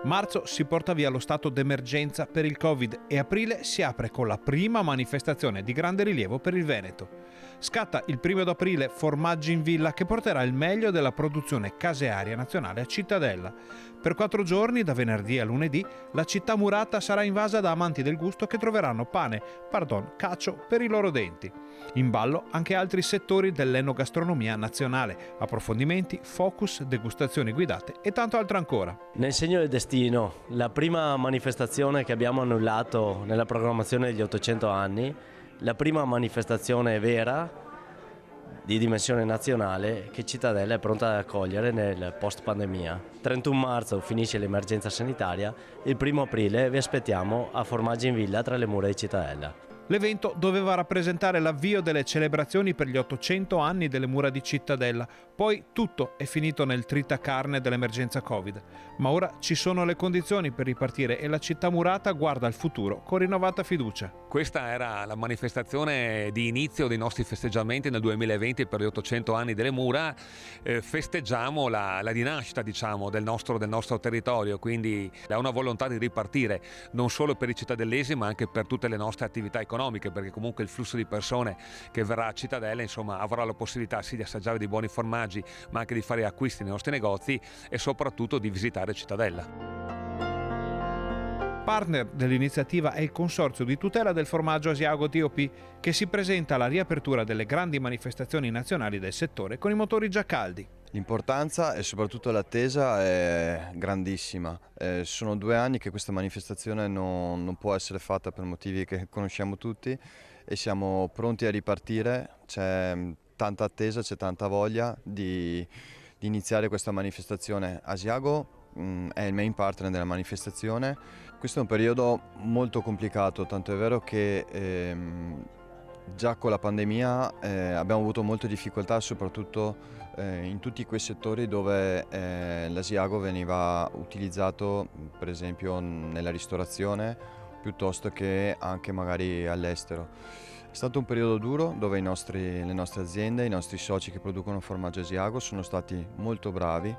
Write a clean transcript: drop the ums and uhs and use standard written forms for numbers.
Marzo si porta via lo stato d'emergenza per il Covid e aprile si apre con la prima manifestazione di grande rilievo per il Veneto. Scatta il 1° aprile Formaggi in Villa, che porterà il meglio della produzione casearia nazionale a Cittadella. Per 4 giorni, da venerdì a lunedì, la città murata sarà invasa da amanti del gusto che troveranno cacio per i loro denti. In ballo anche altri settori dell'enogastronomia nazionale, approfondimenti, focus, degustazioni guidate e tanto altro ancora. Nel segno del destino, la prima manifestazione che abbiamo annullato nella programmazione degli 800 anni, la prima manifestazione vera di dimensione nazionale che Cittadella è pronta ad accogliere nel post pandemia. 31 marzo finisce l'emergenza sanitaria, il 1° aprile vi aspettiamo a Formaggi in Villa tra le mura di Cittadella. L'evento doveva rappresentare l'avvio delle celebrazioni per gli 800 anni delle mura di Cittadella, poi tutto è finito nel tritacarne dell'emergenza Covid. Ma ora ci sono le condizioni per ripartire e la città murata guarda al futuro con rinnovata fiducia. Questa era la manifestazione di inizio dei nostri festeggiamenti nel 2020 per gli 800 anni delle mura. Festeggiamo la dinascita, diciamo, del nostro territorio, quindi è una volontà di ripartire non solo per i cittadellesi ma anche per tutte le nostre attività economiche, perché comunque il flusso di persone che verrà a Cittadella, insomma, avrà la possibilità sì di assaggiare dei buoni formaggi, ma anche di fare acquisti nei nostri negozi e soprattutto di visitare Cittadella. Partner dell'iniziativa è il Consorzio di tutela del formaggio Asiago DOP, che si presenta alla riapertura delle grandi manifestazioni nazionali del settore con i motori già caldi. L'importanza e soprattutto l'attesa è grandissima. Sono 2 anni che questa manifestazione non può essere fatta per motivi che conosciamo tutti e siamo pronti a ripartire. C'è tanta attesa, c'è tanta voglia di iniziare questa manifestazione. Asiago è il main partner della manifestazione. Questo è un periodo molto complicato, tanto è vero che già con la pandemia abbiamo avuto molte difficoltà, soprattutto in tutti quei settori dove l'Asiago veniva utilizzato, per esempio nella ristorazione, piuttosto che anche magari all'estero. È stato un periodo duro dove le nostre aziende, i nostri soci che producono formaggio Asiago sono stati molto bravi.